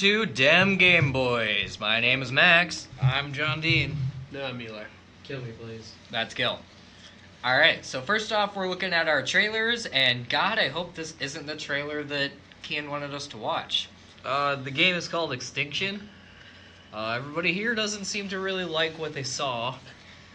to Dem Game Boys. My name is Max. I'm John Dean. No, I'm Eli. Kill me, please. That's Gil. Alright, so first off, we're looking at our trailers, and God, I hope this isn't the trailer that Kian wanted us to watch. The game is called Extinction. Everybody here doesn't seem to really like what they saw.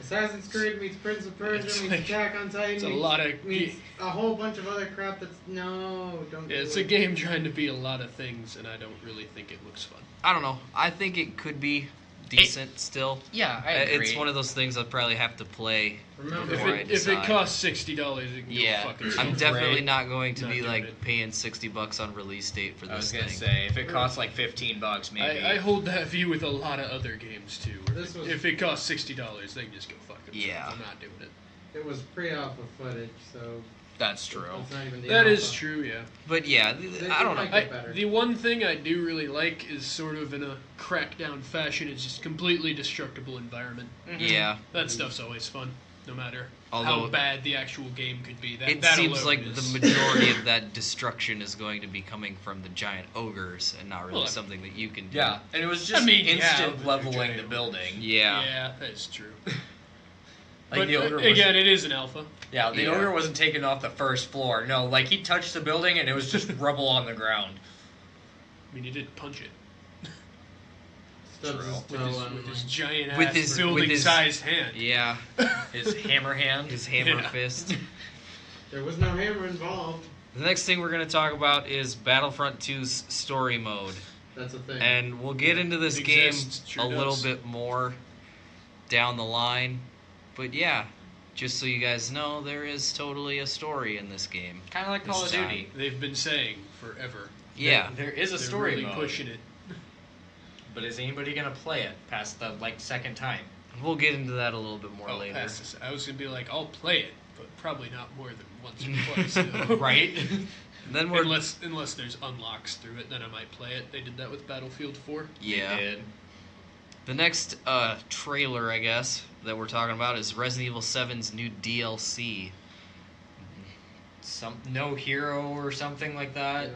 Assassin's Creed meets Prince of Persia meets Attack on Titan It's a meets, lot of meets a whole bunch of other crap that's... No, don't do it's it. a game trying to be a lot of things, and I don't really think it looks fun. I don't know. I think it could be decent still. Yeah, I agree. It's one of those things I'd probably have to play Remember, before I If decide. it costs $60, it can Yeah, go fucking I'm yourself. definitely Right. not going to Not be doing like it. paying $60 on release date for I was this gonna thing. say, if it costs like $15 maybe. I hold that view with a lot of other games too. where This was- if it costs $60, they can just go fuck themselves. Yeah. I'm not doing it. it was pre-alpha footage, so... That's true. It's not even the That alpha. is true, yeah. But yeah, I don't know. might get better. The one thing I do really like is sort of in a crackdown fashion is just completely destructible environment. Yeah, That stuff's always fun, no matter Although- how bad the actual game could be. it that seems alone like is- the majority of that destruction is going to be coming from the giant ogres and not really Well, something that you can do. Yeah, and it was just I mean, yeah, instant but leveling giant the ogres. building. Yeah. Yeah, that's true. Like But the ogre again, it is an alpha. Yeah, the Yeah. ogre wasn't taken off the first floor. No, like he touched the building and it was just rubble on the ground. I mean, he did punch it Stubs his True. toe on with his my- giant With ass his- building-sized hand. Yeah, His hammer hand. his hammer Yeah. fist. There was no hammer involved. The next thing we're going to talk about is Battlefront 2's story mode. That's a thing. And we'll get into this It game exists, sure a little does. bit more down the line. But yeah, just so you guys know, there is totally a story in this game. Kind of like Call of This time. Duty. They've been saying forever. Yeah. There is a They're story really mode, pushing it. but is anybody gonna play it past the second time? We'll get into that a little bit more Oh, later. past this. I was gonna be like, I'll play it, but probably not more than once or twice. though. Right? And then we're Unless there's unlocks through it, then I might play it. They did that with Battlefield 4. yeah. They did. The next trailer, I guess, that we're talking about is Resident Evil 7's new DLC. No hero or something like that. Yeah.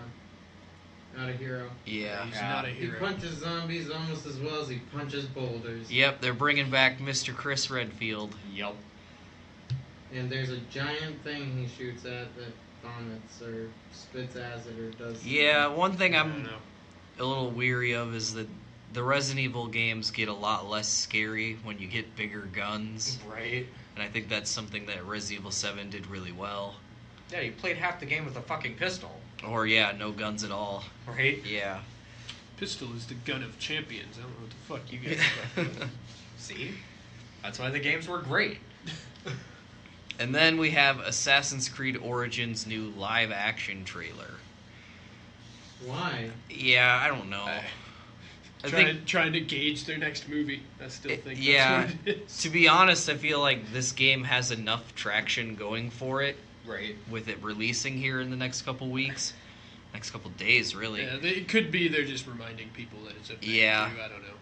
Not a hero. Yeah. He's Yeah. not a He hero. punches zombies almost as well as he punches boulders. Yep, they're bringing back Mr. Chris Redfield. Yup. And there's a giant thing he shoots at that vomits or spits acid or does... Yeah, one thing I don't I'm know. a little weary of is that the Resident Evil games get a lot less scary when you get bigger guns. Right? And I think that's something that Resident Evil 7 did really well. Yeah, you played half the game with a fucking pistol. Or, yeah, no guns at all. Right? Yeah. Pistol is the gun of champions. I don't know what the fuck you guys are talking about. See? That's why the games were great. And then we have Assassin's Creed Origins' new live-action trailer. Why? Yeah, I don't know. I think, Trying to gauge their next movie. I still think yeah, that's what it is. to be honest, I feel like this game has enough traction going for it Right. with it releasing here in the next couple weeks. Next couple days, really. Yeah, it could be they're just reminding people that it's a thing Yeah. too, I don't know.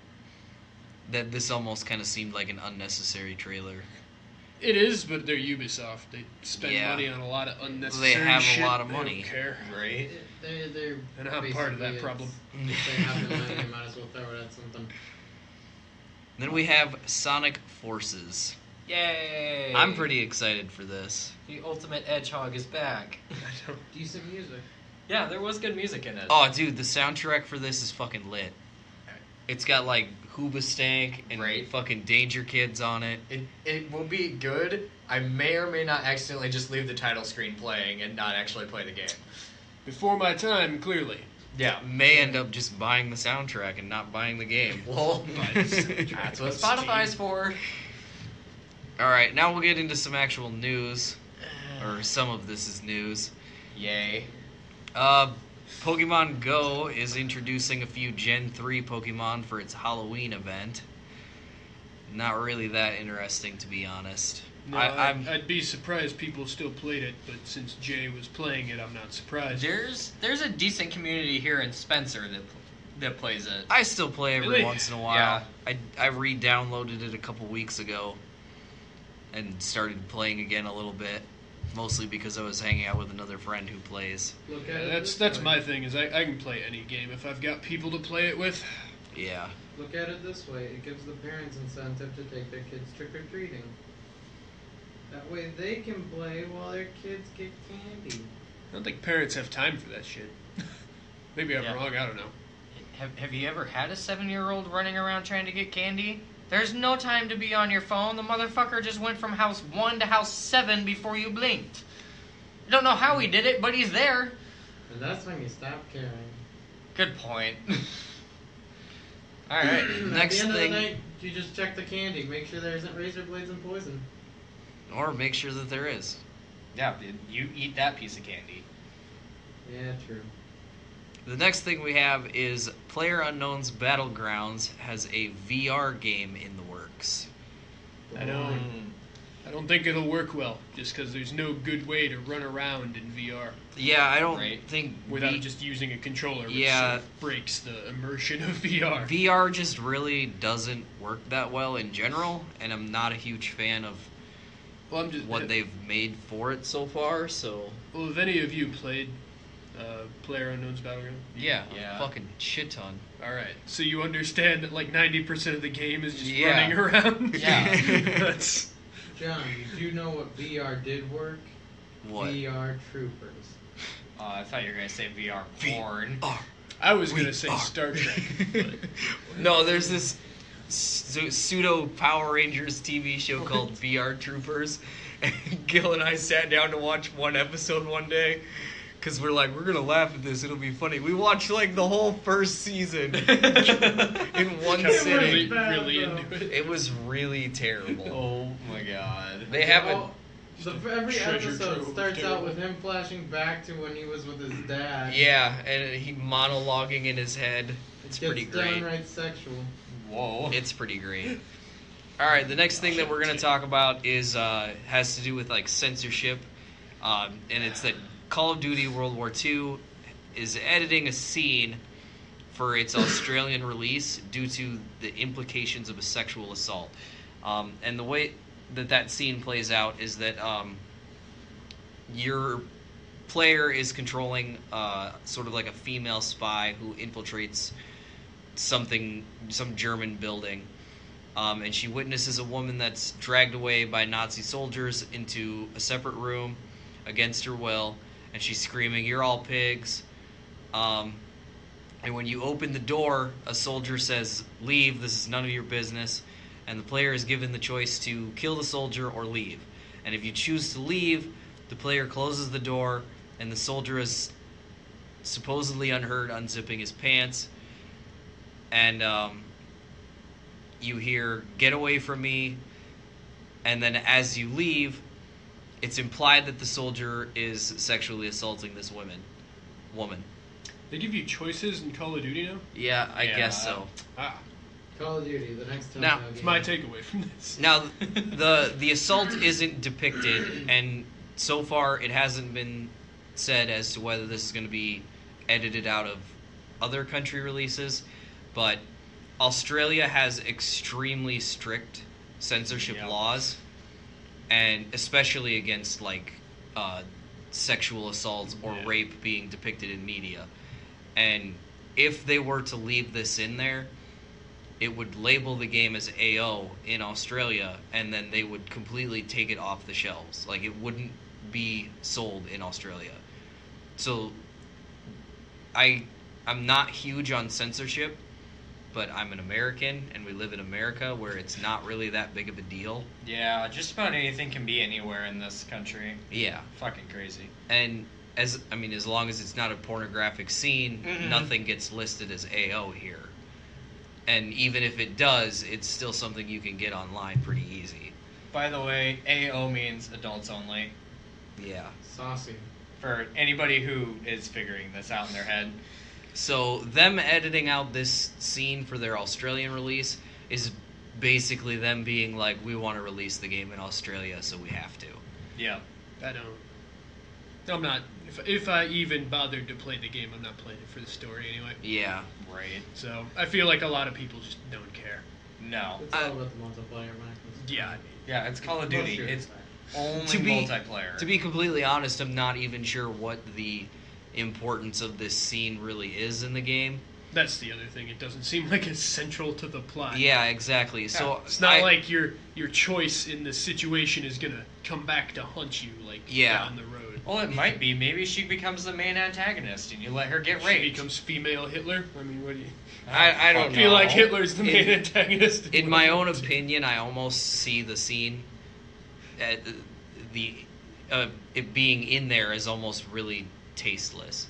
That this almost kind of seemed like an unnecessary trailer. It is, but they're Ubisoft. They spend Yeah. money on a lot of unnecessary They have a shit. lot of They money. don't care. Right? They're And I'm part of that basically, problem. If they have the money, they might as well throw it at something. Then we have Sonic Forces. Yay! I'm pretty excited for this. The ultimate Edgehog is back. Decent music. Yeah, there was good music in it. Oh, dude, the soundtrack for this is fucking lit. It's got like Hoobastank and Right. fucking Danger Kids on it. It will be good. I may or may not accidentally just leave the title screen playing and not actually play the game. Before my time, clearly. Yeah. May end up just buying the soundtrack and not buying the game. Well, Buy the soundtrack that's on what Steam. Spotify's for. Alright, now we'll get into some actual news. Or some of this is news. Yay. Pokemon Go is introducing a few Gen 3 Pokemon for its Halloween event. Not really that interesting, to be honest. No, I'm I'd be surprised people still played it, but since Jay was playing it, I'm not surprised. There's a decent community here in Spencer that plays it. I still play every Really? once in a while. I re-downloaded it a couple weeks ago and started playing again a little bit. mostly because I was hanging out with another friend who plays. Look at Yeah, it that's this way. my thing. Is I can play any game if I've got people to play it with. Yeah. Look at it this way. It gives the parents incentive to take their kids trick or treating. That way they can play while their kids get candy. I don't think parents have time for that shit. Maybe I'm Yeah. wrong. I don't know. Have you ever had a 7-year-old running around trying to get candy? There's no time to be on your phone. The motherfucker just went from house 1 to house 7 before you blinked. You don't know how he did it, but he's there. And that's when you stop caring. Good point. Alright. Next At the end thing- of the night, you just check the candy. Make sure there isn't razor blades and poison. Or make sure that there is. Yeah, you eat that piece of candy. Yeah, true. The next thing we have is PlayerUnknown's Battlegrounds has a VR game in the works. I know. I don't think it'll work well, just because there's no good way to run around in VR Yeah, I don't Right. think without just using a controller, which Yeah. sort of breaks the immersion of VR. VR just really doesn't work that well in general, and I'm not a huge fan of Well, I'm just what they've made for it so far, so Well, have any of you played PlayerUnknown's Battleground? yeah, Yeah. a fucking shit ton. All right, so you understand that like 90% of the game is just Yeah. running around. Yeah. That's John, did you know what VR did work? What? VR Troopers. I thought you were going to say VR porn. I was We gonna say are. Star Trek. But No, there's this pseudo Power Rangers TV show called VR Troopers. And Gil and I sat down to watch one episode one day. Because we're like, we're going to laugh at this. It'll be funny. We watched like the whole first season in one got sitting. really into it. It was really terrible. Oh my god. They haven't. Well, every Treasure episode trove of starts out terrible. with him flashing back to when he was with his dad. Yeah, and he monologuing in his head. It's Gets pretty great. downright sexual. Whoa. It's pretty great. All right, the next thing that we're gonna talk about is has to do with like censorship, and it's that Call of Duty World War II is editing a scene for its Australian release due to the implications of a sexual assault. And the way that scene plays out is that your player is controlling sort of like a female spy who infiltrates some German building, and she witnesses a woman that's dragged away by Nazi soldiers into a separate room against her will, and she's screaming, "You're all pigs." And when you open the door, a soldier says, "Leave, this is none of your business." And the player is given the choice to kill the soldier or leave. And if you choose to leave, the player closes the door, and the soldier is supposedly unheard unzipping his pants. And you hear, "Get away from me." And then as you leave, it's implied that the soldier is sexually assaulting this woman. They give you choices in Call of Duty now? Yeah, I Yeah. guess so. Ah, Call of Duty, the next time. Now, it's my takeaway from this. Now, the assault isn't depicted, and so far it hasn't been said as to whether this is going to be edited out of other country releases, but Australia has extremely strict censorship Yep. laws, and especially against like sexual assault or Yeah. rape being depicted in media. And if they were to leave this in there, it would label the game as AO in Australia, and then they would completely take it off the shelves. Like, it wouldn't be sold in Australia. So, I'm not huge on censorship, but I'm an American, and we live in America where it's not really that big of a deal. Yeah, just about anything can be anywhere in this country. Yeah. Fucking crazy. And, as long as it's not a pornographic scene, Mhm. nothing gets listed as AO here. And even if it does, it's still something you can get online pretty easy. By the way, AO means adults only. Yeah. Saucy. For anybody who is figuring this out in their head. So them editing out this scene for their Australian release is basically them being like, we want to release the game in Australia, so we have to. Yeah. I don't. I'm not. If I even bothered to play the game, I'm not playing it for the story anyway. Yeah. Right. So I feel like a lot of people just don't care. No. It's all about the multiplayer, Magnus. Yeah, I mean, Yeah, it's Call of Most Duty. of the It's time. Only To be- multiplayer. To be completely honest, I'm not even sure what the importance of this scene really is in the game. That's the other thing. It doesn't seem like it's central to the plot. Yeah, exactly. So It's not like your choice in this situation is gonna come back to haunt you down the road. Well, it might be. Maybe she becomes the main antagonist, and you let her get She raped. becomes female Hitler. I mean, what do you? I don't I feel know. like Hitler's the main antagonist. In my own opinion, I almost see the scene, it being in there as almost really tasteless.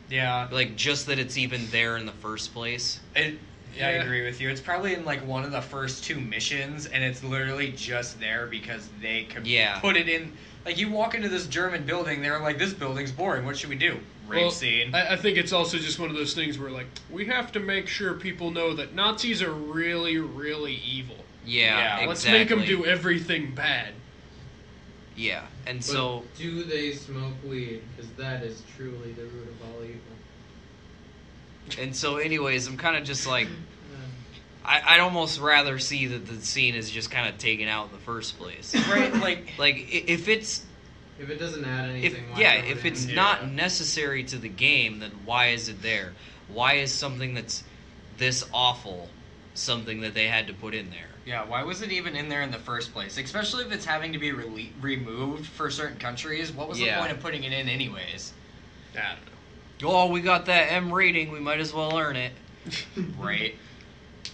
Yeah. Like, just that it's even there in the first place. I Yeah. agree with you. It's probably in like one of the first 2 missions, and it's literally just there because they could put it in. Like, you walk into this German building, they're like, "This building's boring. What should we do?" Rape scene. I think it's also just one of those things where we have to make sure people know that Nazis are really, really evil. Yeah, exactly. Let's make them do everything bad. Yeah, and But so do they smoke weed? Because that is truly the root of all evil. anyways, I'm kind of just like, I'd almost rather see that the scene is just kind of taken out in the first place. Right? Like, if it's If it doesn't add anything, why throw it if in? it's not necessary to the game, then why is it there? Why is something that's this awful something that they had to put in there? Yeah, why was it even in there in the first place? Especially if it's having to be removed for certain countries. What was the point of putting it in anyways? I don't know. Oh, we got that M rating, we might as well earn it. Right.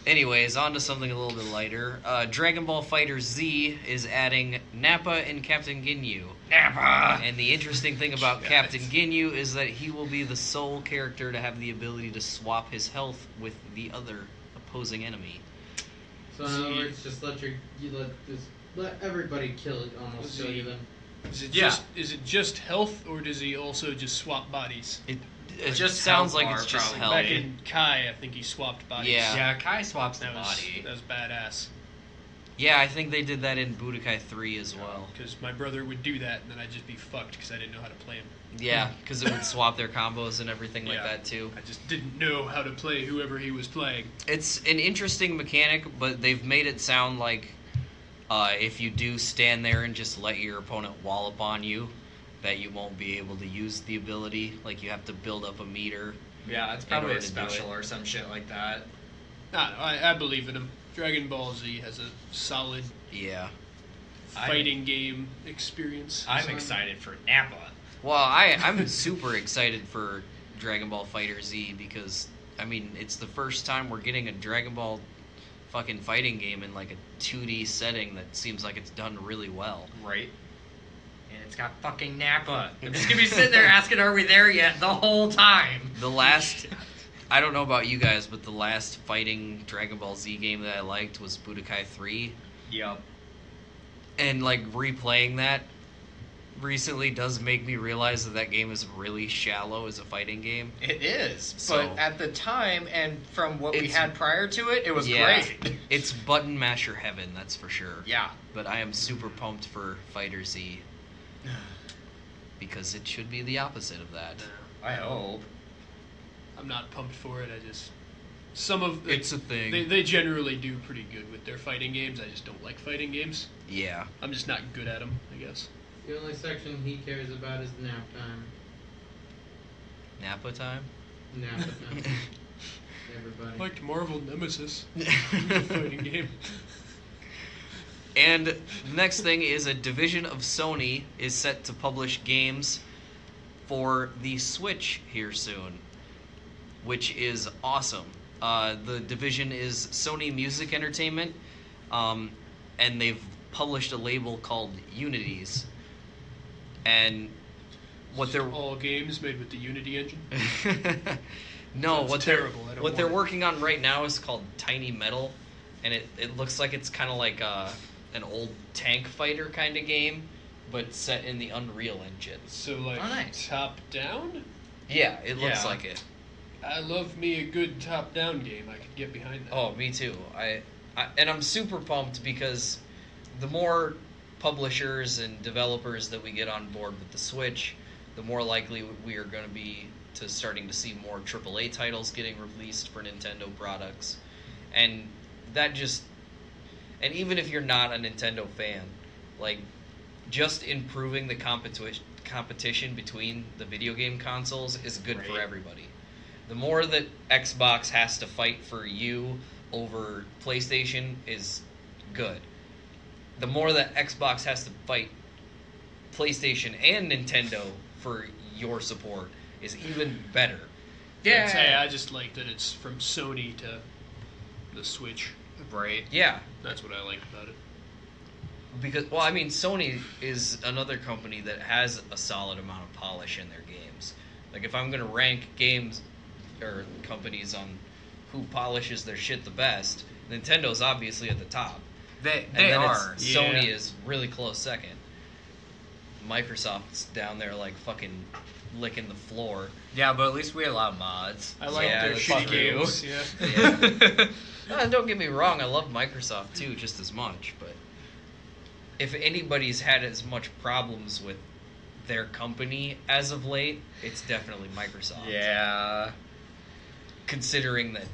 Anyways, on to something a little bit lighter. Dragon Ball Fighter Z is adding Nappa and Captain Ginyu. Nappa! And the interesting thing about Yes. Captain Ginyu is that he will be the sole character to have the ability to swap his health with the other opposing enemy. So in other words, just let everybody kill you then. Is it just health, or does he also just swap bodies? It Just sounds health like it's bar, just probably. health. Back in Kai, I think he swapped bodies. Yeah. Yeah, Kai swaps the That body. was badass. Yeah, I think they did that in Budokai 3 as well. Because my brother would do that, and then I'd just be fucked because I didn't know how to play him. Yeah, because it would swap their combos and everything like Yeah. that too. I just didn't know how to play whoever he was playing. It's an interesting mechanic, but they've made it sound like if you do stand there and just let your opponent wallop on you, that you won't be able to use the ability. Like, you have to build up a meter. Yeah, it's in probably order a to do special it. or some shit like that. I believe in him. Dragon Ball Z has a solid Yeah. fighting game experience. I'm So excited for Nappa. Well, I'm super excited for Dragon Ball Fighter Z because, I mean, it's the first time we're getting a Dragon Ball fucking fighting game in like a 2D setting that seems like it's done really well. Right. And it's got fucking Nappa. I'm just gonna be sitting there asking, are we there yet? The whole time. The last, I don't know about you guys, but the last fighting Dragon Ball Z game that I liked was Budokai 3. Yup. And like replaying that recently does make me realize that game is really shallow as a fighting game. It is. So- But at the time, and from what we It's- had prior to it, it was Yeah. great. It's button masher heaven, that's for sure. Yeah. But I am super pumped for Fighter Z because it should be the opposite of that. I hope. I'm not pumped for it. I just It's a thing. They generally do pretty good with their fighting games. I just don't like fighting games. Yeah. I'm just not good at them, I guess. The only section he cares about is nap time. Nappa time? Nap time. Everybody. I liked Marvel Nemesis. The fighting game. And the next thing is a division of Sony is set to publish games for the Switch here soon, which is awesome. The division is Sony Music Entertainment, and they've published a label called Unities. And what they're all games made with the Unity engine. no, Sounds what terrible. I don't what they're want it. working on right now is called Tiny Metal, and it looks like it's kind of like an old tank fighter kind of game, but set in the Unreal Engine. So like Oh, nice. top down. Yeah, it looks Yeah. like it. I love me a good top down game. I could get behind that. Oh, me too. And I'm super pumped because the more publishers and developers that we get on board with the Switch, the more likely we are going to be to starting to see more AAA titles getting released for Nintendo products. And that just... And even if you're not a Nintendo fan, like, just improving the competition between the video game consoles is good for everybody. The more that Xbox has to fight for you over PlayStation is good. The more that Xbox has to fight PlayStation and Nintendo for your support is even better. I'd say I just like that it's from Sony to the Switch. Right. Yeah. That's what I like about it. Because, well, I mean, Sony is another company that has a solid amount of polish in their games. Like, if I'm going to rank games or companies on who polishes their shit the best, Nintendo's obviously at the top. They then are. Sony is really close second. Microsoft's down there like fucking licking the floor. Yeah, but at least we allow mods. I like Yeah, their that's shitty true. games. Yeah. Yeah. Don't get me wrong, I love Microsoft too, just as much. But if anybody's had as much problems with their company as of late, it's definitely Microsoft. Yeah. Considering that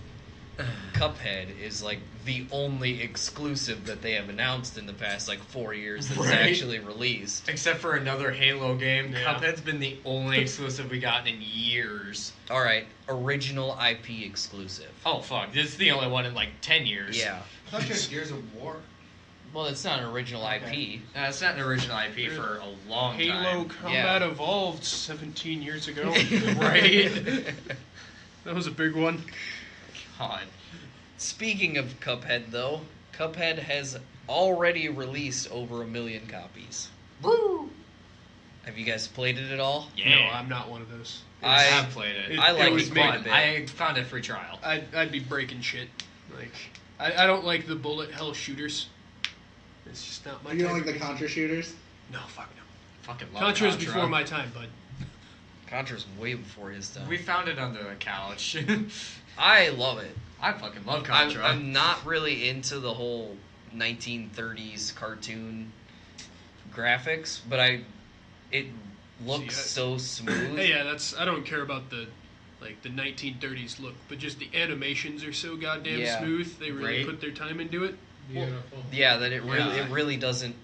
Cuphead is like the only exclusive that they have announced in the past like 4 years that's Right. actually released. Except for another Halo game, Yeah. Cuphead's been the only exclusive we gotten in years. All right, original IP exclusive. Oh fuck, this is the only one in like 10 years. Yeah. I thought you had Gears of War. Well, it's not an original IP. It's not an original IP for a long Halo time. Combat Evolved 17 years ago. Right? That was a big one. God. Speaking of Cuphead, though, Cuphead has already released over 1 million copies. Woo! Have you guys played it at all? Yeah. No, I'm not one of those. I have played it. I like was it quite a made- bit. I found a free trial. I'd be breaking shit. Like, I don't like the bullet hell shooters. It's just not my You don't type like the of game. Contra shooters? No, fuck no. Fucking love Contra's Contra. before my time, bud. Contra's way before his time. We found it under the couch. I love it. I fucking love I'm, Contra. I'm not really into the whole 1930s cartoon graphics, but it looks See, so smooth. Hey, yeah, I don't care about the 1930s look, but just the animations are so goddamn Yeah. smooth. They really Right. put their time into it. Beautiful. Yeah, that it Yeah. really doesn't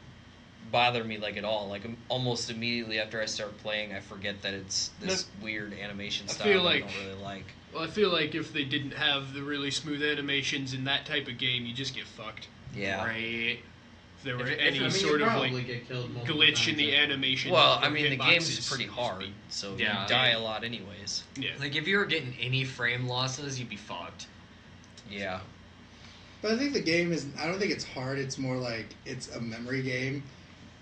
bother me like at all. Like almost immediately after I start playing, I forget that it's this weird animation I style feel that I like- don't really like. Well, I feel like if they didn't have the really smooth animations in that type of game, you just get fucked. Yeah. Right. If there were If- any I mean, sort you of probably like get killed multiple glitch in times the at- animation. Well, or I mean, the game's hitboxes, pretty just hard, be- so Yeah, you die yeah. a lot anyways. Yeah. Like, if you were getting any frame losses, you'd be fucked. Yeah. But I think the game is, I don't think it's hard, it's more like it's a memory game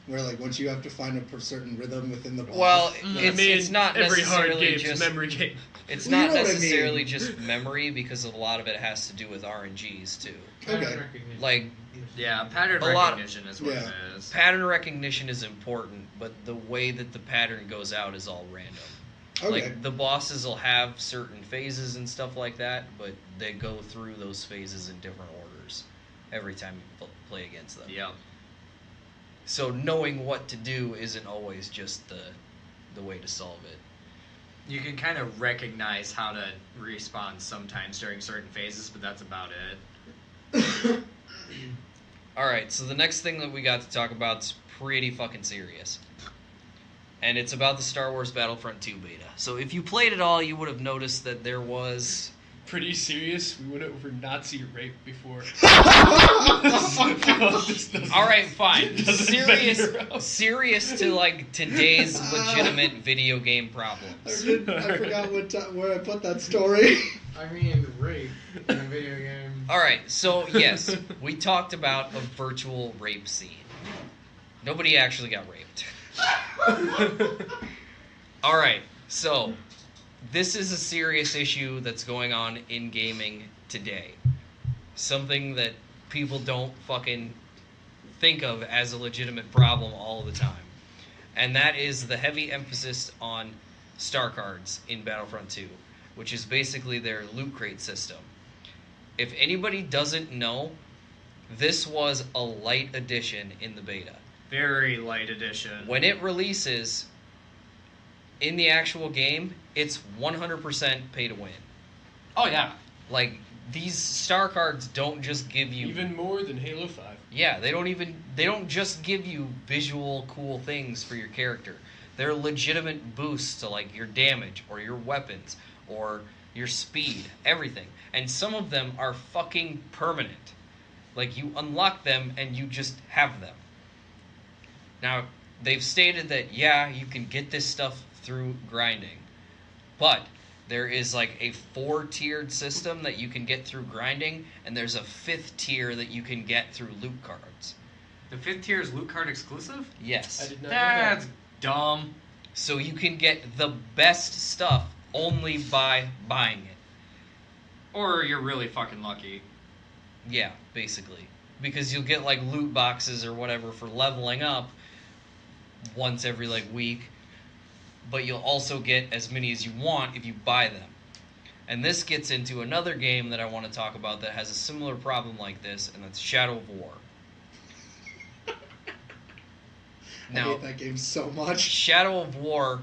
where like once you have to find a certain rhythm within the boss. Well, I it's, mean, it's not every hard necessarily game's just a memory game. It's Well, you not know what I necessarily mean. just memory because a lot of it has to do with RNGs too. Pattern Okay. recognition. Like Yeah, pattern A lot- recognition is what Yeah. it is. pattern recognition is important, but the way that the pattern goes out is all random. okay. Like the bosses will have certain phases and stuff like that, but they go through those phases in different orders every time you play against them. Yep. So knowing what to do isn't always just the way to solve it. You can kind of recognize how to respawn sometimes during certain phases, but that's about it. Alright, so the next thing that we got to talk about is pretty fucking serious. And it's about the Star Wars Battlefront 2 beta. So if you played it all, you would have noticed that there was... Pretty serious. We went over Nazi rape before. Alright, fine. Doesn't Serious to like today's legitimate video game problems. I forgot where I put that story. I mean, rape in a video game. Alright, so yes, we talked about a virtual rape scene. Nobody actually got raped. Alright, so this is a serious issue that's going on in gaming today. Something that people don't fucking think of as a legitimate problem all the time. And that is the heavy emphasis on star cards in Battlefront 2, which is basically their loot crate system. If anybody doesn't know, this was a light edition in the beta. Very light edition. When it releases in the actual game, it's 100% pay to win. Oh yeah. Like, these star cards don't just give you Even more than Halo 5. Yeah, they don't just give you visual cool things for your character. They're legitimate boosts to like your damage or your weapons or your speed, everything. And some of them are fucking permanent. Like you unlock them and you just have them. Now, they've stated that yeah, you can get this stuff through grinding. But there is like a 4-tiered system that you can get through grinding, and there's a 5th tier that you can get through loot cards. The 5th tier is loot card exclusive? Yes. I did not That's know dumb. So you can get the best stuff only by buying it. Or you're really fucking lucky. Yeah, basically. Because you'll get like loot boxes or whatever for leveling up once every like week. But you'll also get as many as you want if you buy them. And this gets into another game that I want to talk about that has a similar problem like this, and that's Shadow of War. I hate that game so much. Shadow of War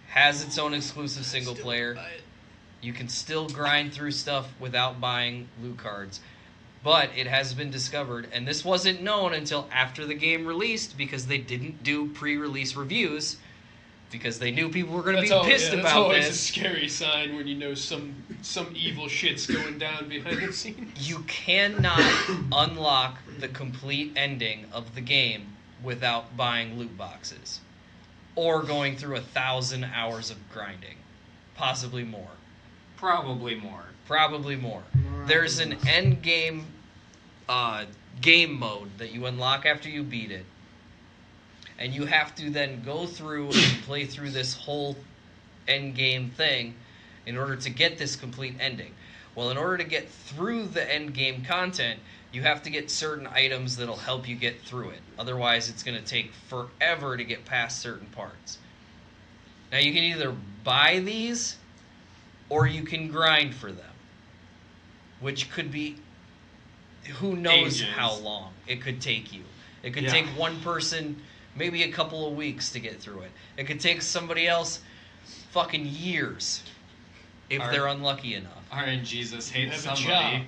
has its own exclusive single player. You can still grind through stuff without buying loot cards. But it has been discovered, and this wasn't known until after the game released because they didn't do pre-release reviews because they knew people were going to be pissed that's about always a this. scary sign when you know some evil shit's going down behind the scenes. You cannot unlock the complete ending of the game without buying loot boxes or going through 1,000 hours of grinding. Possibly more. Probably more. Probably more. There's an end game game mode that you unlock after you beat it. And you have to then go through and play through this whole end game thing in order to get this complete ending. Well, in order to get through the end game content, you have to get certain items that'll help you get through it. Otherwise, it's going to take forever to get past certain parts. Now, you can either buy these or you can grind for them, which could be who knows Ages. how long it could take you. It could Yeah. take one person maybe a couple of weeks to get through it. It could take somebody else fucking years if Our- they're unlucky enough. RNGesus You hates have a somebody. job.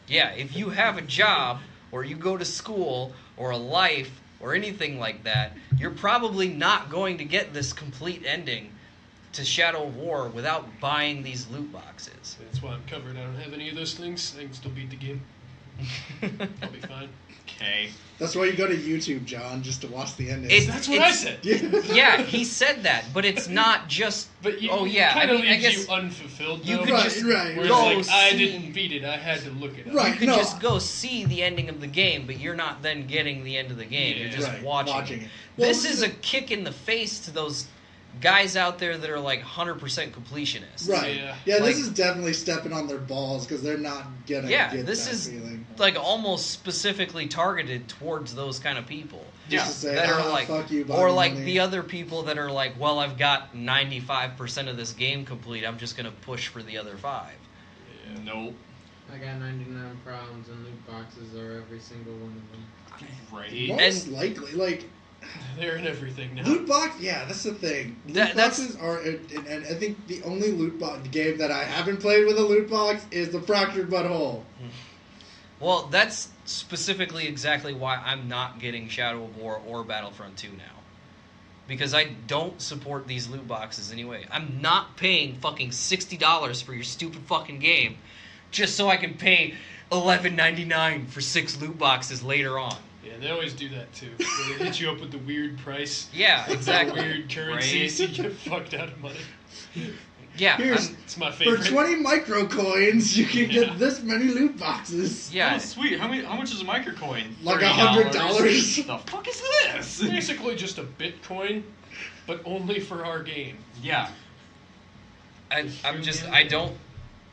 Yeah, if you have a job or you go to school or a life or anything like that, you're probably not going to get this complete ending to Shadow of War without buying these loot boxes. That's why I'm covered. I don't have any of those things. I can still beat the game. I'll be fine. Okay. That's why you go to YouTube, John, just to watch the ending. It's- That's what I said. Yeah, he said that, but it's not just. But you, Oh, yeah, kind I of mean, I leaves guess you unfulfilled. you though. could Right, just right. Where it's go like, I see- didn't beat it. I had to look it up. Right. You could No. just go see the ending of the game, but you're not then getting the end of the game. Yeah. You're just Right, watching, it. it. Well, This is a kick in the face to those guys out there that are like 100% completionists. Right. Yeah. Yeah, Like- this is definitely stepping on their balls because they're not gonna Yeah, get this that is feeling. like almost specifically targeted towards those kind of people. Just Yeah. to say, That are "Ah, like, fuck you, or Bobby like Money." the other people that are like, well, I've got 95% of this game complete. I'm just gonna push for the other 5. Nope. I got 99 problems, and loot boxes are every single one of them. Right. Most likely, like They're in everything now. loot box. Yeah, that's the thing. Loot That's- boxes are, and I think the only loot box game that I haven't played with a loot box is the Fractured Butthole. Well, that's specifically exactly why I'm not getting Shadow of War or Battlefront 2 now. Because I don't support these loot boxes anyway. I'm not paying fucking $60 for your stupid fucking game just so I can pay $11.99 for 6 loot boxes later on. Yeah, they always do that too. They hit you up with the weird price. Yeah, exactly. Weird currency, Right. so you get fucked out of money. Yeah, Here's- It's my For favorite. 20 micro coins, you can Yeah. get this many loot boxes. yeah. Oh, sweet. How much is a microcoin? Like $30. $100. The fuck is this? Basically just a Bitcoin, but only for our game. Yeah. I don't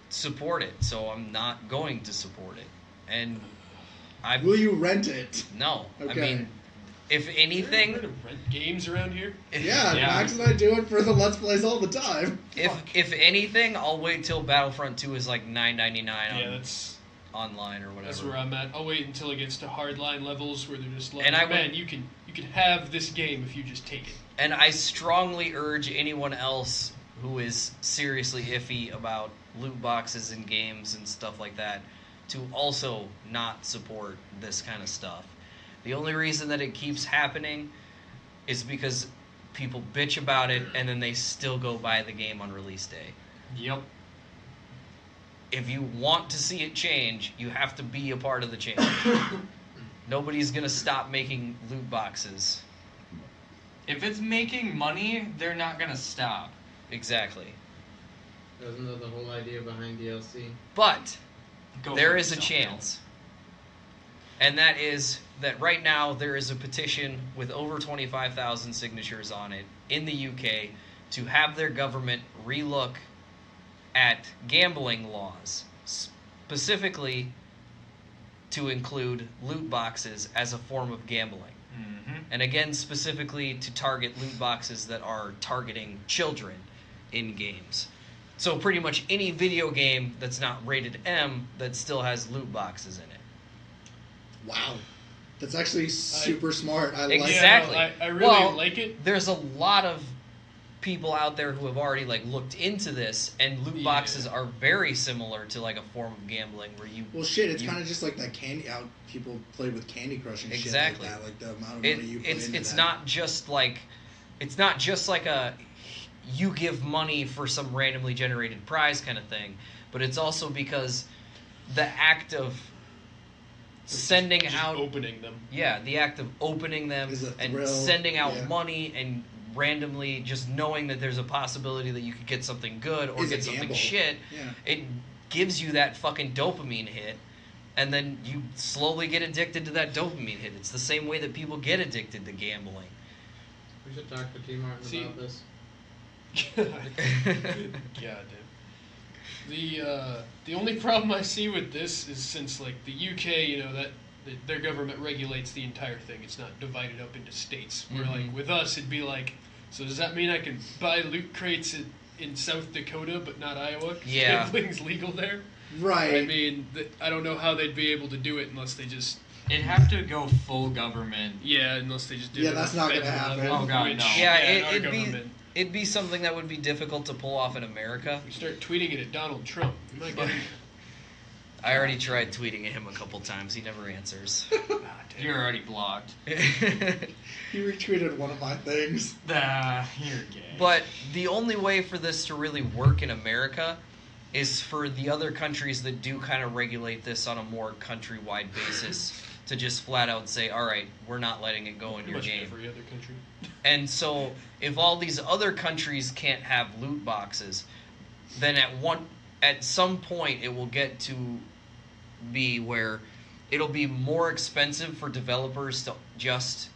support it, so I'm not going to support it. And I Will you rent it? no. I Okay. mean, if Is there anything, anywhere to rent games around here? Yeah, Yeah. Max and I do it for the Let's Plays all the time. if anything, I'll wait till Battlefront 2 is like $9.99 Yeah, that's online or whatever. that's where I'm at. I'll wait until it gets to hardline levels where they're just like, And I man, would- you can have this game if you just take it. And I strongly urge anyone else who is seriously iffy about loot boxes in games and stuff like that to also not support this kind of stuff. The only reason that it keeps happening is because people bitch about it and then they still go buy the game on release day. Yep. If you want to see it change, you have to be a part of the change. Nobody's going to stop making loot boxes. If it's making money, they're not gonna stop. Exactly. Isn't that the whole idea behind DLC? But Go there for is a yourself, chance. And that is that right now there is a petition with over 25,000 signatures on it in the UK to have their government relook at gambling laws, specifically to include loot boxes as a form of gambling. Mm-hmm. And again, specifically to target loot boxes that are targeting children in games. So pretty much any video game that's not rated M that still has loot boxes in it. Wow. That's actually super smart. I like Exactly. Yeah, no, I really Well, like it. There's a lot of people out there who have already looked into this, and loot boxes are very similar to a form of gambling where you. Well, shit, it's you- kind of just like that candy out people play with Candy Crush and Exactly. shit like that. Like the amount of money you put into it's that. not just like a you give money for some randomly generated prize kind of thing, but it's also because the act of sending Just out opening them. the act of opening them Is a and thrill, sending out yeah. money and randomly just knowing that there's a possibility that you could get something good or Is a get something gamble. shit, Yeah. it gives you that fucking dopamine hit, and then you slowly get addicted to that dopamine hit. It's the same way that people get addicted to gambling. We should talk to T. Martin See- about this. God damn. The only problem I see with this is since the UK, that their government regulates the entire thing. It's not divided up into states. Where Mhm. with us, it'd be so does that mean I can buy loot crates in South Dakota but not Iowa? 'Cause Yeah. gambling's legal there. Right. I mean, I don't know how they'd be able to do it unless they just It'd have to go full government. unless they just did Yeah, it that's at not the gonna federal happen. level, Oh, God, which, no. Yeah, in our it'd be government, it'd be something that would be difficult to pull off in America. we start tweeting it at Donald Trump. You might get I already tried tweeting at him a couple times. He never answers. You're already blocked. He retweeted one of my things. You're gay. But the only way for this to really work in America is for the other countries that do kind of regulate this on a more countrywide basis to just flat out say, all right, we're not letting it go in pretty your much game. every other country. And so if all these other countries can't have loot boxes, then at some point it will get to be where it'll be more expensive for developers to just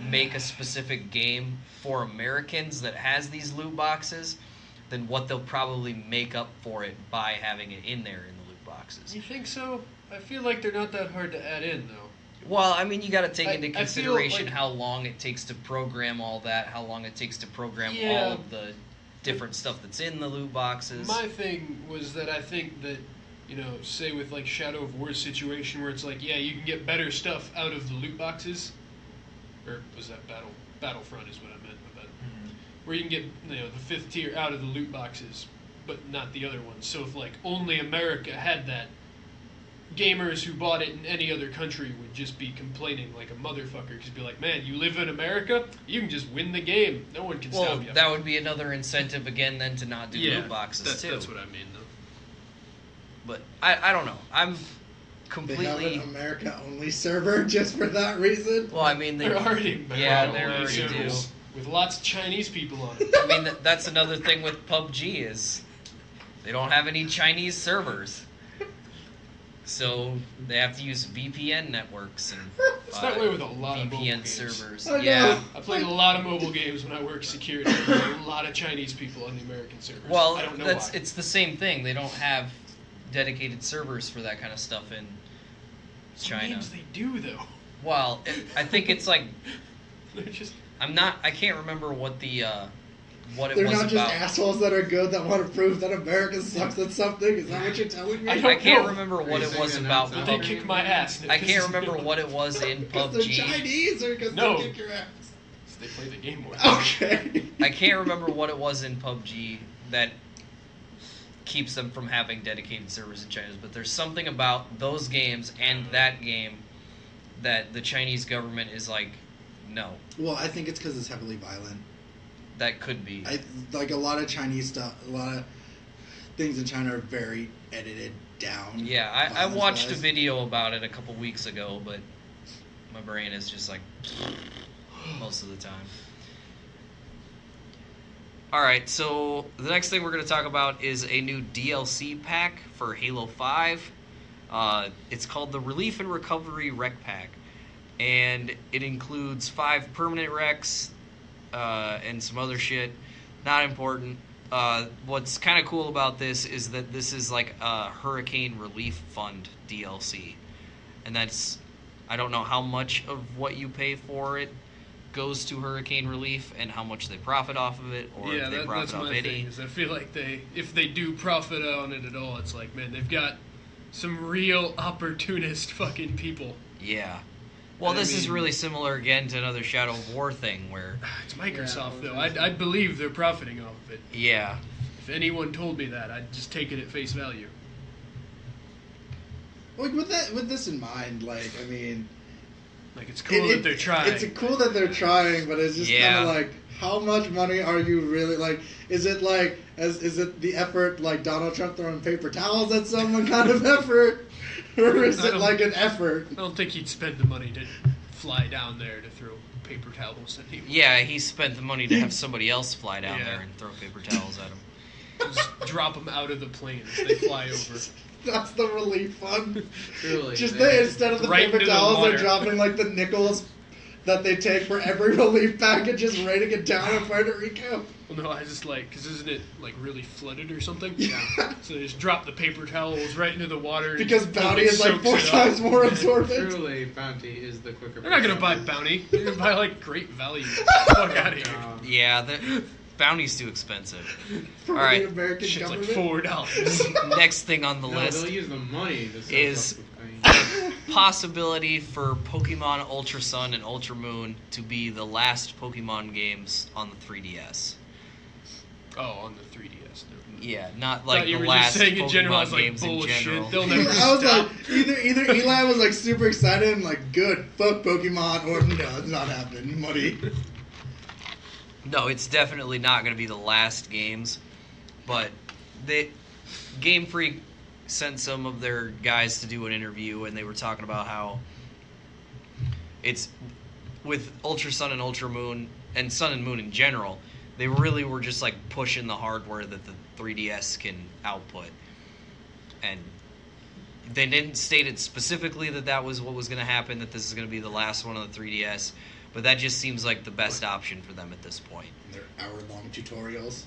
make a specific game for Americans that has these loot boxes than what they'll probably make up for it by having it in there in the loot boxes. You think so? I feel like they're not that hard to add in, though. Well, I mean, you got to take into I feel consideration like- how long it takes to program all that, how long it takes to program Yeah. all of the different stuff that's in the loot boxes. My thing was that I think that, say with Shadow of War situation where it's you can get better stuff out of the loot boxes. Or was that Battlefront is what I meant by that. Where you can get, the 5th tier out of the loot boxes, but not the other ones. So if only America had that, gamers who bought it in any other country would just be complaining like a motherfucker. Because be like, man, you live in America, you can just win the game. No one can well, stop you. that would be another incentive again then to not do loot boxes too. That's what I mean, though. But I don't know. I'm They have completely. an America only server just for that reason. Well, I mean, They're already they America-only already do. servers with lots of Chinese people on it. I mean, that's another thing with PUBG is they don't have any Chinese servers, so they have to use VPN networks and It's that way with a lot of mobile VPN games. servers. I know. Yeah. I played a lot of mobile games when I worked security. There were a lot of Chinese people on the American servers. Well, I don't know that's why. it's the same thing. They don't have dedicated servers for that kind of stuff in Some China. games they do though. Well, I think it's like They're just I can't remember what the what it They're was not about. just assholes that are good that want to prove that America sucks at something. Is that what you're telling me? I I don't can't know. remember what you it saying was they're about. not but PUBG. they kick my ass. and it I can't pisses me remember off. what it was in Because they're PUBG. Chinese or because No. they kick your ass? They play the game more. Okay. I can't remember what it was in PUBG that keeps them from having dedicated servers in China. But there's something about those games and that game that the Chinese government is like, no. Well, I think it's because it's heavily violent. That could be. Like a lot of Chinese stuff, a lot of things in China are very edited down. Yeah, I watched a violence-wise. video about it a couple weeks ago, but my brain is just like most of the time. Alright, so the next thing we're going to talk about is a new DLC pack for Halo 5. It's called the Relief and Recovery Rec Pack. And it includes 5 permanent recs and some other shit. Not important. What's kind of cool about this is that this is like a Hurricane Relief Fund DLC. And that's, I don't know how much of what you pay for it goes to hurricane relief and how much they profit off of it, or if they profit that's off my any. thing. Is I feel like if they do profit on it at all, it's like, man, they've got some real opportunist fucking people. Yeah. Well, I this is mean- really similar again to another Shadow of War thing where, It's Microsoft, Yeah, though. I'd believe they're profiting off of it. yeah. If anyone told me that, I'd just take it at face value. Like with this in mind, like I mean, Like, it's cool that they're trying. It's cool that they're trying, but it's just Yeah. kind of like, how much money are you really like? Is it like, is it the effort like Donald Trump throwing paper towels at someone kind of effort, or is I it don't- like an effort? I don't think he'd spend the money to fly down there to throw paper towels at him. Yeah, he spent the money to have somebody else fly down Yeah. there and throw paper towels at him. Just drop them out of the plane as they fly over. That's the relief fund. Truly. Just they- instead of the Right paper into the towels, they're water. dropping like the nickels that they take for every relief package, just raining it down in Puerto Rico. Well, no, I just like, because isn't it like really flooded or something? Yeah. So they just drop the paper towels right into the water. and Because just Bounty totally is like soaks 4 it up. times more absorbent. Truly, Bounty is the quicker. They're not gonna buy Bounty. They're gonna buy like Great Value. Fuck out of here. Yeah, the bounty's too expensive. From All right. the American Shit's like government. $4. Next thing on the No, list they'll use the money to sell is- stuff with Bounty. possibility for Pokemon Ultra Sun and Ultra Moon to be the last Pokemon games on the 3DS. Oh, on the 3DS. Yeah, not Thought like you the were last just saying in general. I Pokemon was like, games in bullshit. general. They'll never I was stop. like, either Eli was like super excited and like, good, fuck Pokemon, or no, it's not happening, money. No, it's definitely not going to be the last games, but Game Freak sent some of their guys to do an interview, and they were talking about how it's with Ultra Sun and Ultra Moon and Sun and Moon in general. They really were just like pushing the hardware that the 3DS can output, and they didn't state it specifically that was what was going to happen. That this is going to be the last one on the 3DS. But that just seems like the best option for them at this point. Their hour-long tutorials.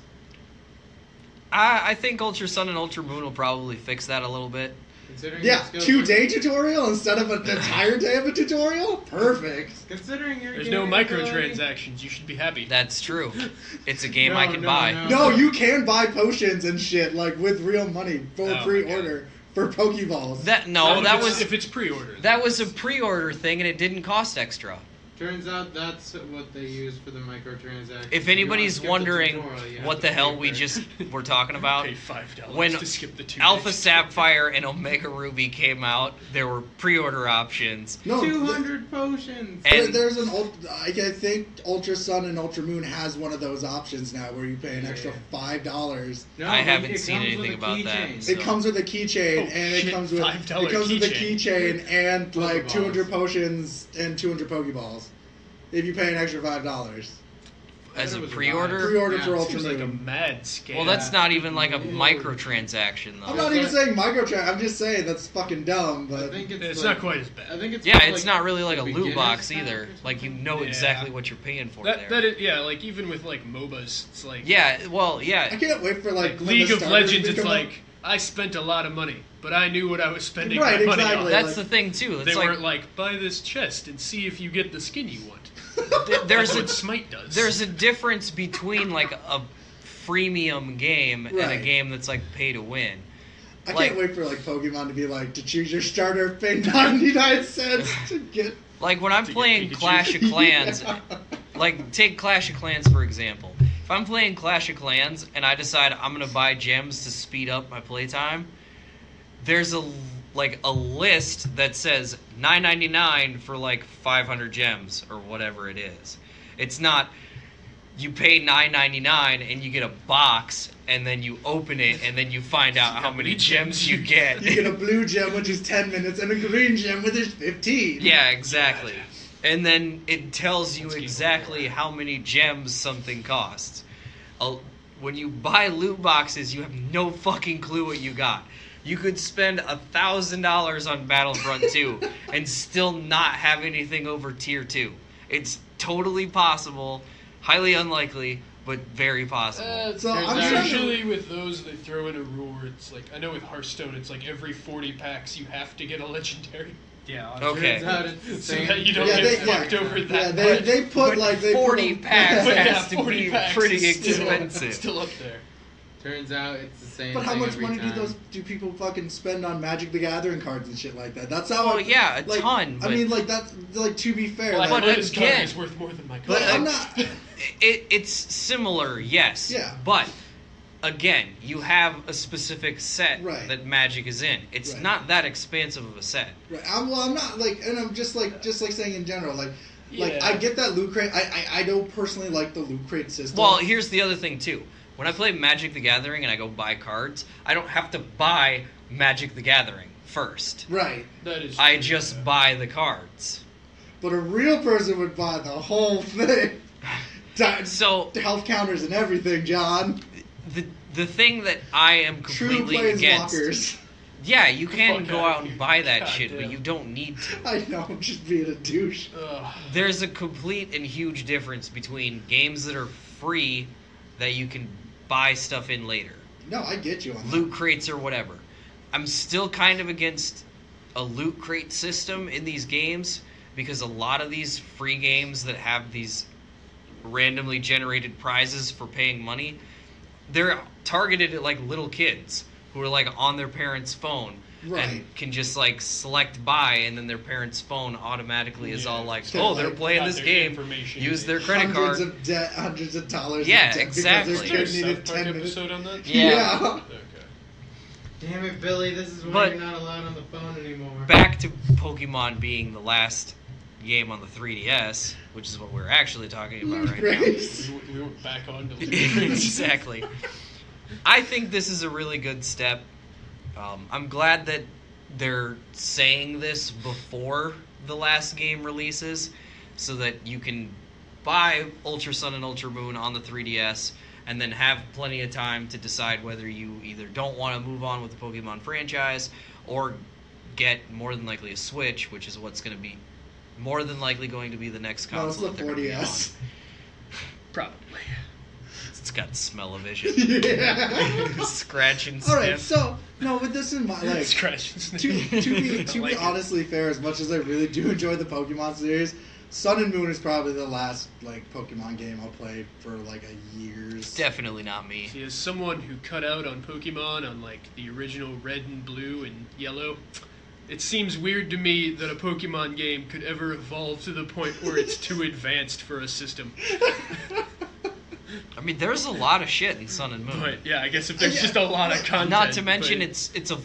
I think Ultra Sun and Ultra Moon will probably fix that a little bit. Considering Yeah, your skills 2-day tutorial instead of an entire day of a tutorial? Perfect. Considering your There's no gaming microtransactions. You should be happy. That's true. It's a game No, I can no, buy. no. No, you can buy potions and shit, like, with real money for Oh my pre-order for Pokeballs. That if it's pre-order. that was a pre-order thing, and it didn't cost extra. Turns out that's what they use for the microtransactions. If you anybody's wanna skip the wondering tutorial, you have what to the pay hell for we it. just were talking about, Pay $5 when to skip the 2 Alpha days. Sapphire and Omega Ruby came out, there were pre-order options. No, 200 potions. And- there's an I think Ultra Sun and Ultra Moon has one of those options now where you pay an extra $5. No, I but haven't it seen comes anything with a about that. keychain. So- It comes with a keychain, Oh, and it shit, comes with $5 a keychain. keychain and like Pokeballs. 200 potions and 200 Pokeballs. If you pay an extra $5. As a It was pre-order? Pre-order Yeah, for it Ultra Seems like a Moon. mad scam. Well, that's not even like a microtransaction, though. I'm not even saying microtransaction. I'm just saying that's fucking dumb. I But think It's like, not quite as bad. I think it's Yeah, for, it's like, not really like a the loot beginner's box pack or either. something. Like, you know Yeah. exactly what you're paying for there. Like even with like MOBAs, it's like Yeah, well, I yeah. can't wait for like when League the of starters Legends. It's become like I spent a lot of money, but I knew what I was spending Right, my money exactly. on. That's like- the thing, too. They It's like, weren't like buy this chest and see if you get the skin you want. there's That's a what Smite does. there's a difference between like a freemium game and a Right. game that's like pay to win. I like- can't wait for like Pokemon to be like to choose your starter, pay 99 cents to get. Like when I'm To get playing Pikachu. Clash of Clans, Yeah. like take Clash of Clans for example. If I'm playing Clash of Clans and I decide I'm gonna buy gems to speed up my playtime, there's a list that says $9.99 for like 500 gems or whatever it is. It's not you pay $9.99 and you get a box and then you open it and then you find out how many gems you get. You get a blue gem, which is 10 minutes, and a green gem, which is 15. Yeah, exactly. And then it tells you exactly how many gems something costs. When you buy loot boxes, you have no fucking clue what you got. You could spend $1,000 on Battlefront 2 and still not have anything over tier 2. It's totally possible, highly unlikely, but very possible. So I'm usually with those they throw in a rule where it's like, I know with Hearthstone it's like every 40 packs you have to get a legendary. Yeah. Okay. Turns out it's the So same. that you don't get fucked over that. they put like they 40 put packs But yeah, has to 40 be packs pretty is still- expensive. Still up there. Turns out it's the same. But how thing much every money time. do people fucking spend on Magic the Gathering cards and shit like that? That's how. Well, yeah, a ton. I But mean, like that's like to be fair. Well, like, but this again- card is worth more than my but card. I'm not. it's similar, yes. Yeah. But again, you have a specific set Right. that Magic is in. It's Right. not that expansive of a set. Right. I'm not like, and I'm just like saying in general, like Yeah. I get that loot crate. I don't personally like the loot crate system. Well, here's the other thing too. When I play Magic the Gathering and I go buy cards, I don't have to buy Magic the Gathering first. right. That is I true, just yeah. buy the cards. But a real person would buy the whole thing. So Health counters and everything, John. the thing that I am True completely against. planeswalkers. Yeah, you can Fuck go out out of and here. buy that God shit, but damn. you don't need to. I know, I'm just being a douche. Ugh. There's a complete and huge difference between games that are free that you can buy stuff in later, No, I get you on loot crates or whatever. I'm still kind of against a loot crate system in these games because a lot of these free games that have these randomly generated prizes for paying money, they're targeted at like little kids who are like on their parents' phone Right. and can just like select buy, and then their parents' phone automatically is Yeah. all like, Yeah, oh, they're like, playing got this their game, information. use their that. credit card. Hundreds of dollars. Yeah, in debt exactly. Because Is their there a kid South needed Park 10 minutes. episode on that? Yeah. Okay. Damn it, Billy! This is why But- you're not allowed on the phone anymore. Back to Pokemon being the last game on the 3DS, which is what we're actually talking about right now. Grace. We went back on to Exactly. I think this is a really good step. I'm glad that they're saying this before the last game releases, so that you can buy Ultra Sun and Ultra Moon on the 3DS, and then have plenty of time to decide whether you either don't want to move on with the Pokemon franchise, or get more than likely a Switch, which is what's going to be more than likely going to be the next No, it's console the that they're going to be on. 4DS. Probably. It's got smell-o-vision. Yeah. Scratch and All right, sniff. so no, with this in mind, like Scratches. to be honestly fair, as much as I really do enjoy the Pokemon series, Sun and Moon is probably the last like Pokemon game I'll play for like a years. Definitely not me. See, as someone who cut out on Pokemon on like the original Red and Blue and Yellow, it seems weird to me that a Pokemon game could ever evolve to the point where it's too advanced for a system. I mean, there's a lot of shit in Sun and Moon. But yeah, I guess if there's Yeah. just a lot of content. Not to mention, but- it's a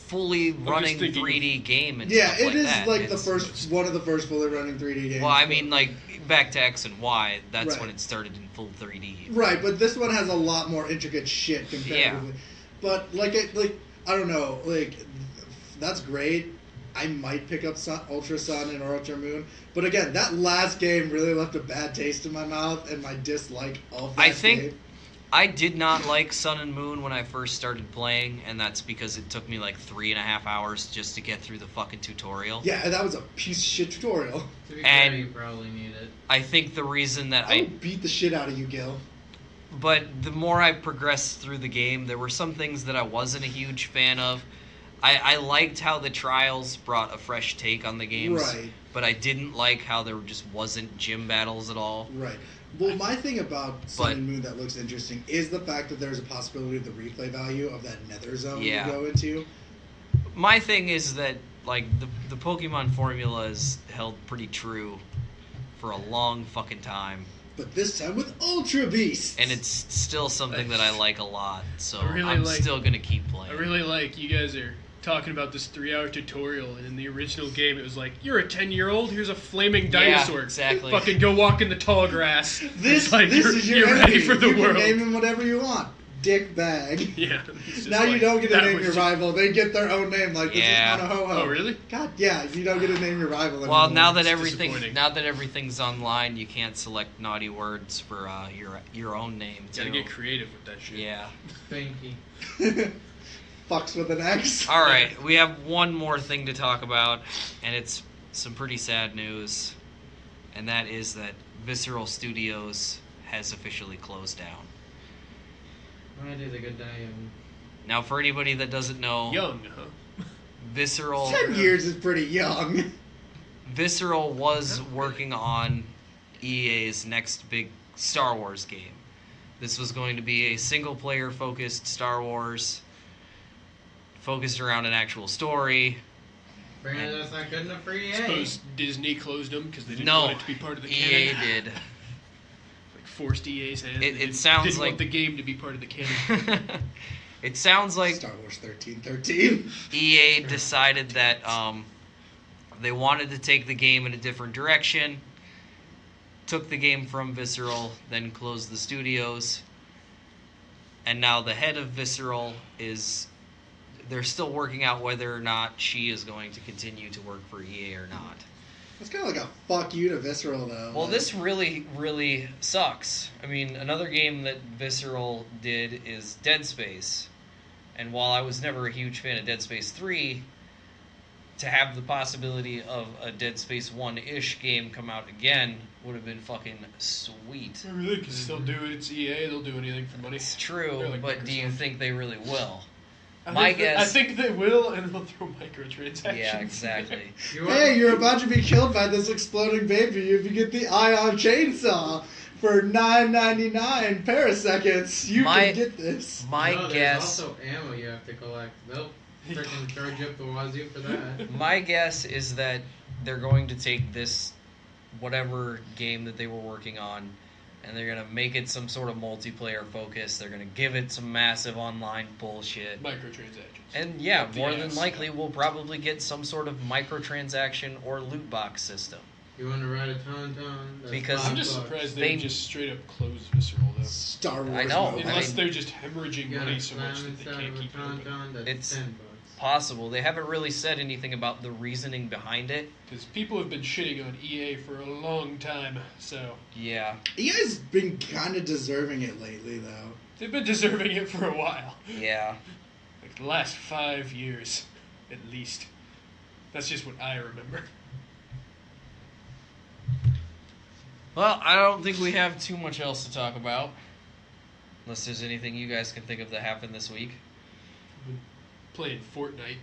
fully running thinking- 3D game and Yeah, stuff it like is that. like the It's- first one of the first fully running 3D games. Well, I mean, like back to X and Y, that's Right. when it started in full 3D. Right, but this one has a lot more intricate shit comparatively. But I don't know, like that's great. I might pick up Ultra Sun and Ultra Moon, but again, that last game really left a bad taste in my mouth and my dislike of that I think game. I did not like Sun and Moon when I first started playing, and that's because it took me like 3.5 hours just to get through the fucking tutorial. Yeah, and that was a piece of shit tutorial. To be And- fair, you probably need it. I think the reason that I would beat the shit out of you, Gil. But the more I progressed through the game, there were some things that I wasn't a huge fan of. I liked how the trials brought a fresh take on the games, Right. but I didn't like how there just wasn't gym battles at all. Right. Well, my thing about Sun But- and Moon that looks interesting is the fact that there's a possibility of the replay value of that nether zone Yeah. you go into. My thing is that like the Pokemon formula is held pretty true for a long fucking time, but this time with Ultra Beasts. And it's still something that I like a lot, so I really I'm like- still gonna keep playing. I really like you guys are talking about this 3-hour tutorial, and in the original game it was like, you're a 10-year-old, here's a flaming dinosaur. exactly. Fucking go walk in the tall grass. This It's like, this you're, is your you're enemy. ready for the you world. can name him whatever you want. Dick bag. Yeah. it's just Now you like, don't get to that name was your just- rival. They get their own name. Like Yeah. this is Mono Ho Ho. Oh, really? God, yeah. You don't get to name your rival anymore. Well, now that It's everything disappointing. everything's online, you can't select naughty words for your own name too. Gotta get creative with that shit. Yeah. Spanky. Fucks with an X. All right, we have one more thing to talk about, and it's some pretty sad news, and that is that Visceral Studios has officially closed down. Why did they go die young? Now, for anybody that doesn't know, Young, huh? Visceral 10 years is pretty young. Visceral was working on EA's next big Star Wars game. This was going to be a single-player focused Star Wars, focused around an actual story. Brandon, that's not good enough for EA. Suppose Disney closed them because they didn't No, want it to be part of the EA canon. did. Like forced EA's hand. It They didn't- sounds didn't like- want the game to be part of the canon. It sounds like Star Wars 1313. EA decided that they wanted to take the game in a different direction, took the game from Visceral, then closed the studios, and now the head of Visceral is... They're still working out whether or not she is going to continue to work for EA or not. It's kind of like a fuck you to Visceral, though. Well, Like, this really, really sucks. I mean, another game that Visceral did is Dead Space. And while I was never a huge fan of Dead Space 3, to have the possibility of a Dead Space 1-ish game come out again would have been fucking sweet. Really? Because they'll do it. It's EA. They'll do anything for money. It's true, They're like but do you Microsoft. think they really will? I My think guess- I think they will, and they'll throw microtransactions. Yeah, exactly. Hey, you're about to be killed by this exploding baby if you get the ion chainsaw for $9.99 paraseconds. You My- can get this. My No, there's guess... also ammo you have to collect. They'll freaking charge you up the wazoo for that. My guess is that they're going to take this, whatever game that they were working on, and they're going to make it some sort of multiplayer focus. They're going to give it some massive online bullshit. Microtransactions. And yeah, Up the more than ass. likely, we'll probably get some sort of microtransaction or loot box system. You want to ride a tauntaun? That's Because- I'm just $5. surprised They- they just straight up close Visceral, though. Star Wars. I know, mode. Unless mean- they're just hemorrhaging You got money a so much slam that they inside can't of a keep it open. tauntaun, that's It's- $10. Possible. They haven't really said anything about the reasoning behind it. Because people have been shitting on EA for a long time, so Yeah. You guys been kind of deserving it lately, though. they've been deserving it for a while. Yeah. Like the last 5 years, at least. That's just what I remember. Well, I don't think we have too much else to talk about. Unless there's anything you guys can think of that happened this week. Playing Fortnite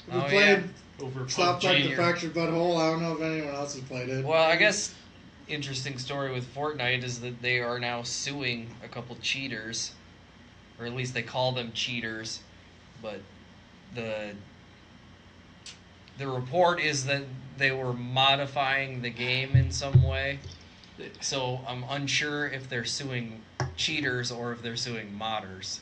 We Oh, played over Stop PUBG. Like the Junior. Fractured Butthole. I don't know if anyone else has played it. Well, I guess interesting story with Fortnite is that they are now suing a couple cheaters, or at least they call them cheaters, but the report is that they were modifying the game in some way. So I'm unsure if they're suing cheaters or if they're suing modders.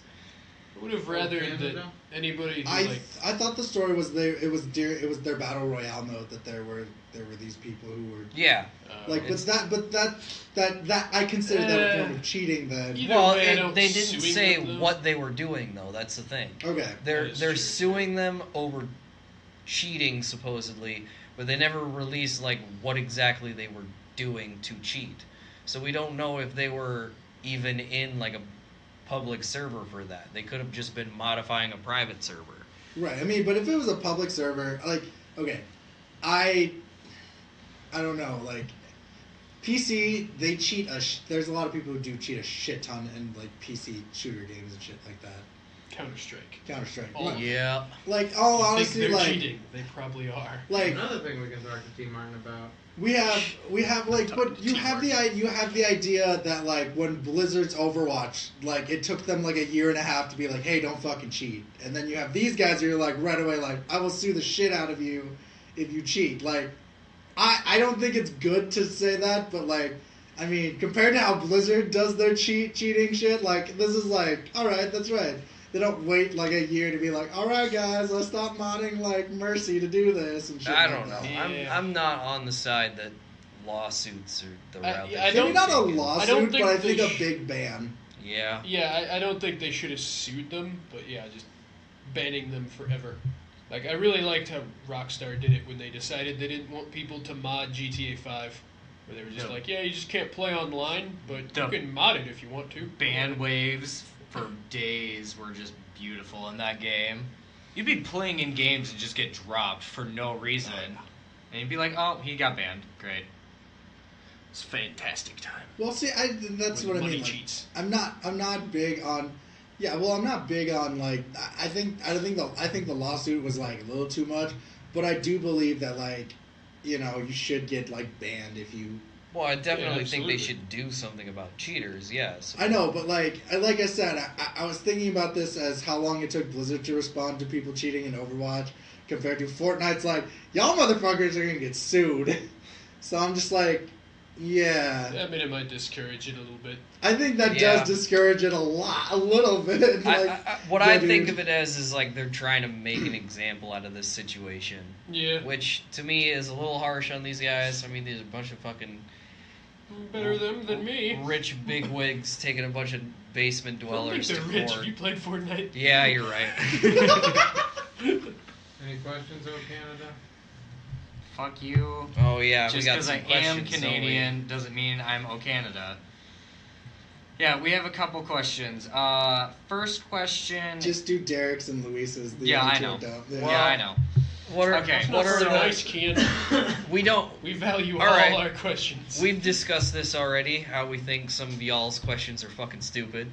I would have rather that Canada? anybody who I thought the story was it was their battle royale mode that there were these people who were Yeah. like it's- that I consider that a form of cheating. Then Either Well, way, I don't they didn't suing say them, though. what they were doing though. That's the thing. okay, They're That is they're true. suing them over cheating supposedly, but they never released like what exactly they were doing to cheat. So we don't know if they were even in like a public server for that. They could have just been modifying a private server. right. I mean, but if it was a public server, like okay, I don't know, like PC they cheat there's a lot of people who do cheat a shit ton in like PC shooter games and shit like that. Counter-Strike. Counter-Strike. Oh, Yeah. Like all You honestly, think they're like cheating? They probably are. like Another thing we can talk to T. Martin about. we have like, but you have the idea that like when Blizzard's Overwatch, like it took them like a year and a half to be like, hey, don't fucking cheat, and then you have these guys who are like right away like, I will sue the shit out of you if you cheat. Like, I don't think it's good to say that, but like I mean, compared to how Blizzard does their cheating shit, like, this is like, alright, that's right. They don't wait like a year to be like, alright guys, let's stop modding like Mercy to do this and shit. I like don't know. that. I'm not on the side that lawsuits are the route. I they don't- Maybe not a take. lawsuit, think but I they think a big ban. Yeah. Yeah, I don't think they should have sued them, but yeah, just banning them forever. Like, I really liked how Rockstar did it when they decided they didn't want people to mod GTA 5. Where they were just Yeah. like, yeah, you just can't play online, but The- you can mod it if you want to. Band waves for days were just beautiful in that game. You'd be playing in games and just get dropped for no reason. And you'd be like, oh, he got banned. Great. It's a fantastic time. Well, see, that's When what I money mean. Like, cheats. I'm not big on. Yeah, well, I'm not big on like. I think the lawsuit was like a little too much, but I do believe that like, you know, you should get like banned if you. Well, I definitely think they absolutely. should do something about cheaters. Yes. I know, but like I said, I was thinking about this as how long it took Blizzard to respond to people cheating in Overwatch compared to Fortnite's like, y'all motherfuckers are gonna get sued. So I'm just like, yeah. I mean, it might discourage it a little bit. I think that Yeah. does discourage it a little bit. Like, What yeah, I dude. think of it as is like they're trying to make an example out of this situation, Yeah, which to me is a little harsh on these guys. I mean, these are a bunch of fucking better them than me. rich bigwigs taking a bunch of basement I don't think dwellers they're to rich. court. Have you played Fortnite? Yeah, you're right. Any questions about Canada? Fuck you. Oh yeah, we Just got because some I am questions, don't we? Canadian doesn't mean I'm O Canada. Yeah, we have a couple questions. First question. just do Derek's and Luis's. The Yeah, other I two know. don't. Yeah, I know. What are Okay. what are so the, nice, Ken. we don't We value All all right. our questions. we've discussed this already, how we think some of y'all's questions are fucking stupid.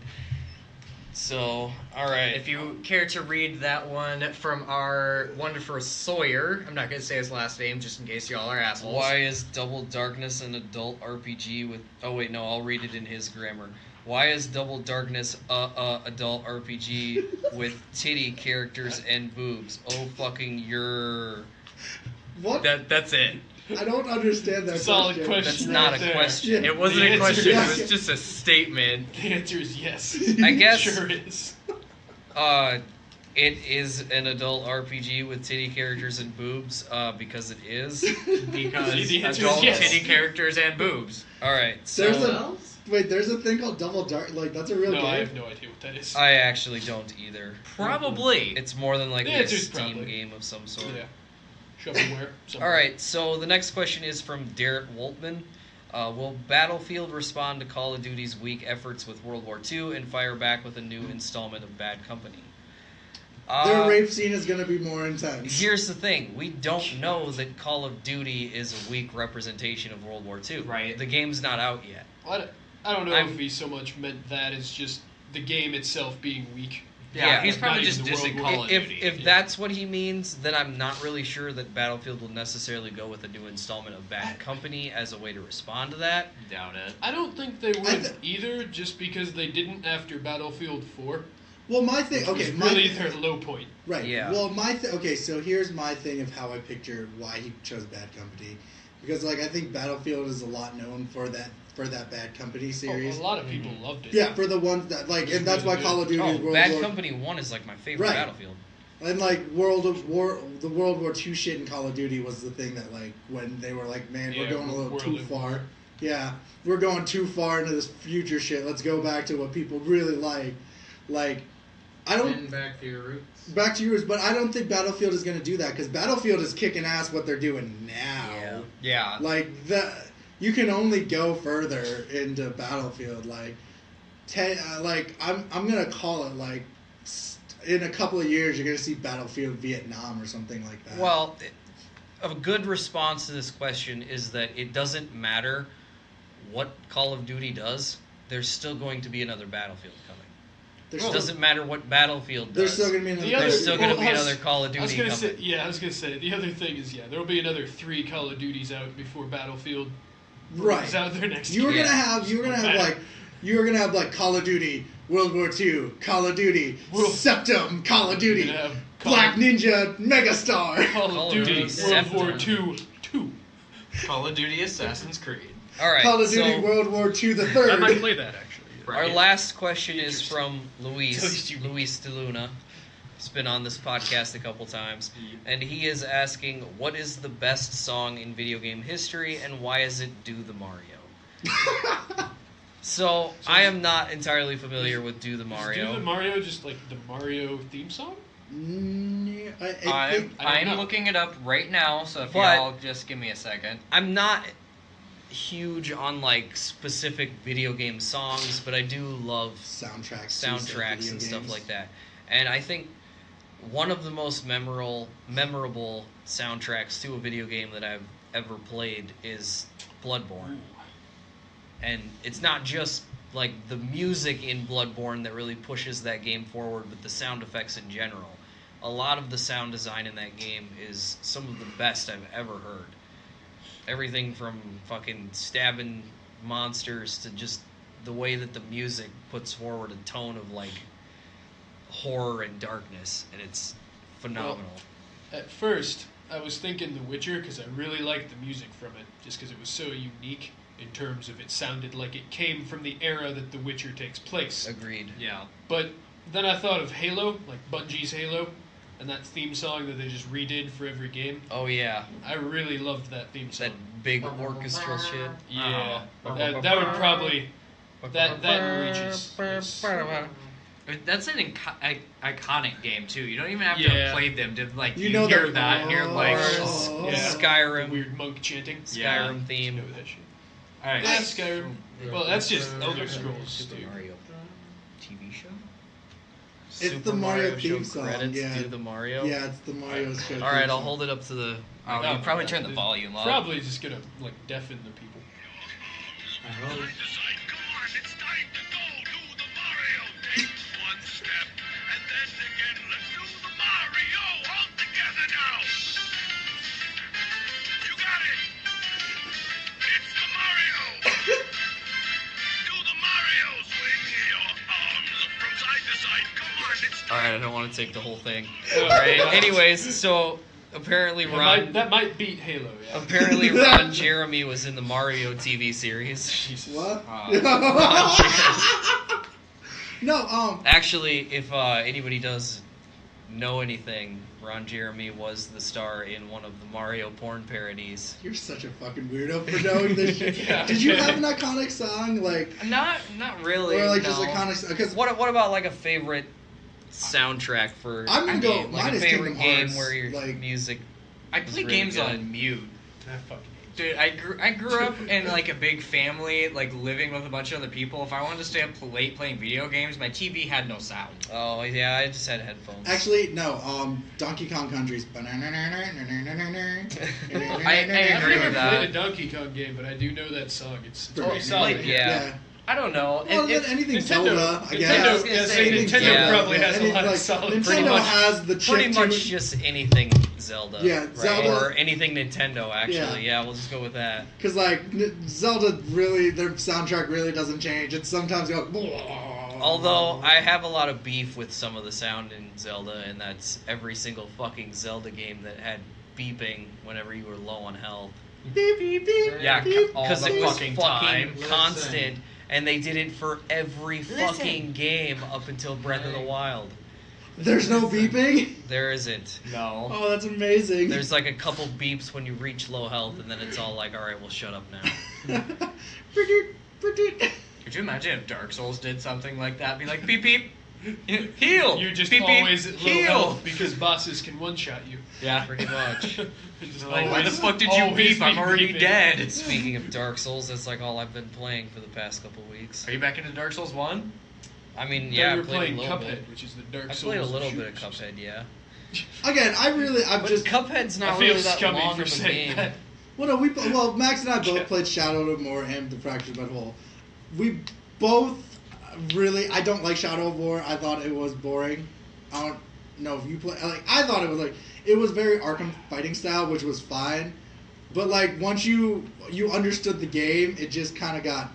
So, alright. If you care to read that one from our wonderful Sawyer, I'm not going to say his last name just in case y'all are assholes. Why is Double Darkness an adult RPG with... Oh, wait, no, I'll read it in his grammar. Why is Double Darkness adult RPG with titty characters and boobs? Oh, fucking you're... What? That's it. I don't understand that Solid question. That's right not a there. question. Yeah. It wasn't The a answer question, is- it was just a statement. The answer is yes. I guess- Sure is. It is an adult RPG with titty characters and boobs, because it is. Because See, the answer is adult yes. titty characters and boobs. Alright, so... There's What a- else? Wait, there's a thing called Double Dark. Like, that's a real No, game. I have no idea what that is. I actually don't either. Probably. It's more than likely The a answer's Steam probably. game of some sort. Yeah. Shovelware. All right, so the next question is from Derek Woltman. Will Battlefield respond to Call of Duty's weak efforts with World War II and fire back with a new installment of Bad Company? Their rape scene is going to be more intense. Here's the thing. We don't know that Call of Duty is a weak representation of World War II. Right. The game's not out yet. I don't know I'm- if he so much meant that as just the game itself being weak. Yeah, he's probably not just even the dissing World War Call of If Duty. if that's what he means, then I'm not really sure that Battlefield will necessarily go with a new installment of Bad Company as a way to respond to that. Doubt it. I don't think they I would th- either, just because they didn't after Battlefield 4. Well, my thing. Which Okay, was my really their low point. right. Yeah. Well, okay. So here's my thing of how I picture why he chose Bad Company, because like I think Battlefield is a lot known for that Bad Company series. A lot of people loved it. Yeah, for the ones that like, and that's why Call of Duty Oh, is World Bad War. Company 1 is like my favorite Right. Battlefield. And like the World War II shit in Call of Duty was the thing that like when they were like, man, we're Yeah, going a little World too at far. War. Yeah, we're going too far into this future shit. Let's go back to what people really like. Like, I don't Getting back to your roots. back to yours, but I don't think Battlefield is going to do that because Battlefield is kicking ass what they're doing now. Yeah. Yeah. Like you can only go further into Battlefield. Like, I'm gonna call it like in a couple of years you're gonna see Battlefield Vietnam or something like that. Well, a good response to this question is that it doesn't matter what Call of Duty does. There's still going to be another Battlefield coming. there's It doesn't matter what Battlefield there's does. still gonna be another. The other- There's still going to well, be I was- another Call of I was Duty gonna coming. say, yeah, I was gonna say the other thing is, there will be another 3 Call of Duties out before Battlefield right. is out there next You were year. gonna have like Call of Duty World War II, Call of Duty Septum, Call of Duty, You're gonna have Call Black of- Ninja Megastar. Call Call of of Duty Duty World War Septum. II 2. Call of Duty Assassin's Creed. All right, Call of Duty so- World War II the I Third. might play that actually. Our last question is Interesting. from So Luis unique. DeLuna. He's been on this podcast a couple times, and he is asking, "What is the best song in video game history, and why is it Do the Mario?" So I am not entirely familiar with Do the Is Mario. Do the Mario just like the Mario theme song? I'm I don't know. looking it up right now, so if But- y'all just give me a second. I'm not huge on like specific video game songs, but I do love Soundtracks and stuff like that. And I think one of the most memorable soundtracks to a video game that I've ever played is Bloodborne. And it's not just like the music in Bloodborne that really pushes that game forward, but the sound effects in general. A lot of the sound design in that game is some of the best I've ever heard. Everything from fucking stabbing monsters to just the way that the music puts forward a tone of like horror and darkness, and it's phenomenal. At first, I was thinking The Witcher because I really liked the music from it, just because it was so unique in terms of it sounded like it came from the era that The Witcher takes place. Agreed. Yeah. But then I thought of Halo, like Bungie's Halo, and that theme song that they just redid for every game. Oh yeah, I really loved that theme song. that big orchestral shit. Yeah, Uh-huh. that would probably that reaches. Yes. That's an iconic game too. You don't even have to Yeah. have played them to like You know hear the- that and you're like, Oh. Yeah. Skyrim. Weird monk chanting. Yeah. Skyrim You theme. know that shit. all right. Yeah, Skyrim. Well, that's just Elder Scrolls, Super dude. Mario TV show. It's Super the Mario show theme song, Credits yeah. Do the Mario. Yeah, it's the Mario show. All right, I'll hold it up to the. Oh, No, you probably no, turn the it- volume up. Probably just gonna like deafen the people. I hope. Come on, it's time to go do the Mario. Take one step, and then again, let's do the Mario all together now. You got it. It's the Mario. Do the Mario. Swing your arms from side to side. Come on, it's All right, I don't want to take the whole thing. All All right. Anyways, so apparently Ron. That might beat Halo. Yeah. Apparently, Ron Jeremy was in the Mario TV series. Jesus. What? Ron No, Actually, if anybody does know anything, Ron Jeremy was the star in one of the Mario porn parodies. you're such a fucking weirdo for knowing this shit. Yeah. Did you have an iconic song, like, Not really. or like no. just iconic? Because What about like a favorite soundtrack for I'm gonna a go- game? Like mine a is favorite Kingdom game Hearts, where your like- music. I was play really games good. on mute. That fucking Dude, I grew up in like a big family, like living with a bunch of other people. If I wanted to stay up late playing video games, my TV had no sound. Oh yeah, I just had headphones. actually, no. Donkey Kong Country's. I agree I've with never that. played a Donkey Kong game, but I do know that song. It's Pretty pretty solid. like, yeah. I don't know. Well, It- then anything Nintendo, Zelda, I Nintendo, guess. I was gonna say, Nintendo yeah. probably has Any- a lot like, of solid. Nintendo Pretty much- has the chip Pretty much tune- just anything Zelda. Yeah, right? Zelda- Or anything Nintendo, actually. Yeah. Yeah, we'll just go with that. Because like Zelda, really, their soundtrack really doesn't change. It sometimes goes. Although I have a lot of beef with some of the sound in Zelda, and that's every single fucking Zelda game that had beeping whenever you were low on health. Beep, beep, beep, Yeah, beep, all Because the it was fucking fucking time. constant, and they did it for every fucking game up until Breath of the Wild. There's no beeping. There isn't. No. Oh, that's amazing. There's like a couple beeps when you reach low health, and then it's all like, all right, well, shut up now. Could you imagine if Dark Souls did something like that? Be like, beep beep, heal. You're just beep, beep, always at low heal. health because bosses can one-shot you. Yeah. Pretty much. Just Like, why the always- fuck did you always beep? I'm be already beeping. dead. Speaking of Dark Souls, that's like all I've been playing for the past couple weeks. Are you back into Dark Souls 1? I mean, Then yeah, you I were played a playing little Cuphead, bit. which is the Dark I Souls. played a little bit of shooters. Cuphead, yeah. Again, I really, I'm But just. Cuphead's not I feel really that scummy long for of a saying game. that. Well, no, well, Max and I both Yeah. played Shadow of War and The Fractured But Whole. We both really, I don't like Shadow of War. I thought it was boring. I don't know if you play. Like, I thought it was like it was very Arkham fighting style, which was fine. But like once you understood the game, it just kind of got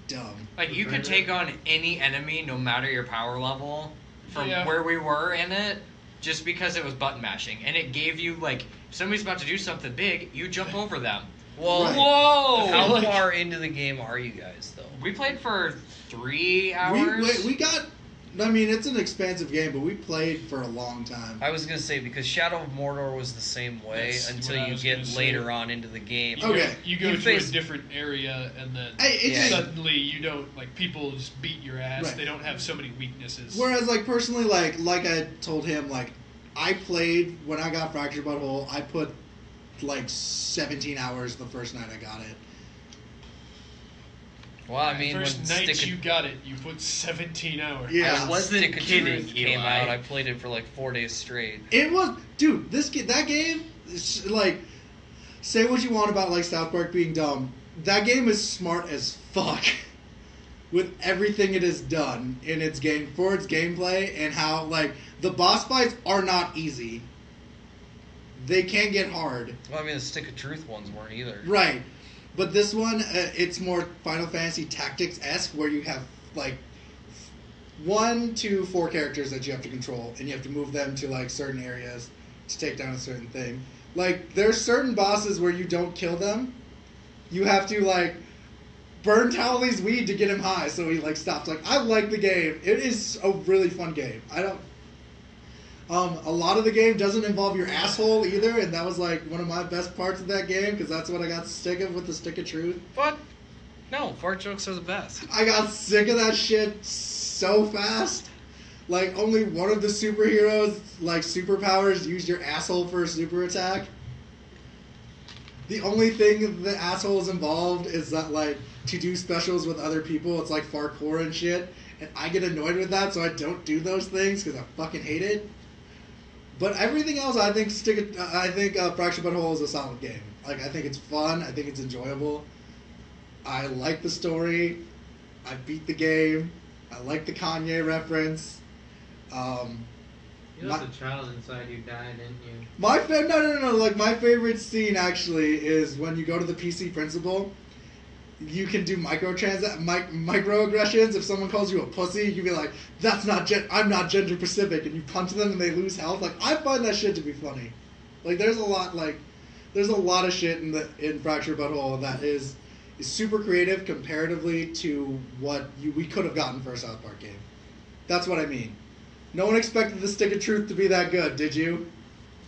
dumb. Like, you could take on any enemy, no matter your power level, from Yeah. where we were in it, just because it was button mashing. And it gave you, like, if somebody's about to do something big, you jump over them. Well, Right. Whoa! how Like- far into the game are you guys, though? We played for 3 hours. We got. I mean, it's an expansive game, but we played for a long time. I was gonna say because Shadow of Mordor was the same way That's until what I you was get gonna say. later on into the game. You Okay. go, you go You to face- a different area, and then Yeah. suddenly you don't like people just beat your ass. Right. They don't have so many weaknesses. Whereas, like, personally, like I told him, like, I played when I got Fractured Butthole. I put like 17 hours the first night I got it. Well, I mean, First when night Stick you got it, you put 17 hours. Yeah. I wasn't Stick of kidding, Truth came Eli. out, I played it for like 4 days straight. It was, dude. That game, is, like, say what you want about like South Park being dumb. That game is smart as fuck with everything it has done in its game for its gameplay and how like the boss fights are not easy. They can get hard. Well, I mean, the Stick of Truth ones weren't either. Right. But this one, it's more Final Fantasy Tactics-esque, where you have, like, 1 to 4 characters that you have to control, and you have to move them to, like, certain areas to take down a certain thing. Like, there's certain bosses where you don't kill them. You have to, like, burn Towley's weed to get him high, so he, like, stops. Like, I like the game. It is a really fun game. I don't... a lot of the game doesn't involve your asshole either, and that was like one of my best parts of that game because that's what I got sick of with the Stick of Truth. But, no, fart jokes are the best. I got sick of that shit so fast. Like, only one of the superheroes, like, superpowers use your asshole for a super attack. The only thing the asshole is involved is that, like, to do specials with other people, it's like parkour and shit. And I get annoyed with that, so I don't do those things because I fucking hate it. But everything else, I think Fractured Butthole is a solid game. Like, I think it's fun. I think it's enjoyable. I like the story. I beat the game. I like the Kanye reference. You left a child inside you died, didn't you? No. Like, my favorite scene actually is when you go to the PC principal. You can do microaggressions. If someone calls you a pussy, you can be like, I'm not gender specific, and you punch them and they lose health. Like, I find that shit to be funny. Like, there's a lot of shit in Fractured Butthole that is super creative comparatively to what we could have gotten for a South Park game. That's what I mean. No one expected the Stick of Truth to be that good, did you?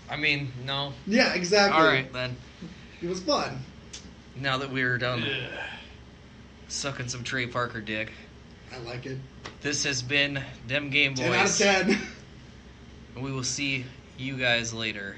I mean, no. Yeah, exactly. Alright, then. It was fun. Now that we're done sucking some Trey Parker dick, I like it. this has been Dem Game Boys. 10 out of 10. And we will see you guys later.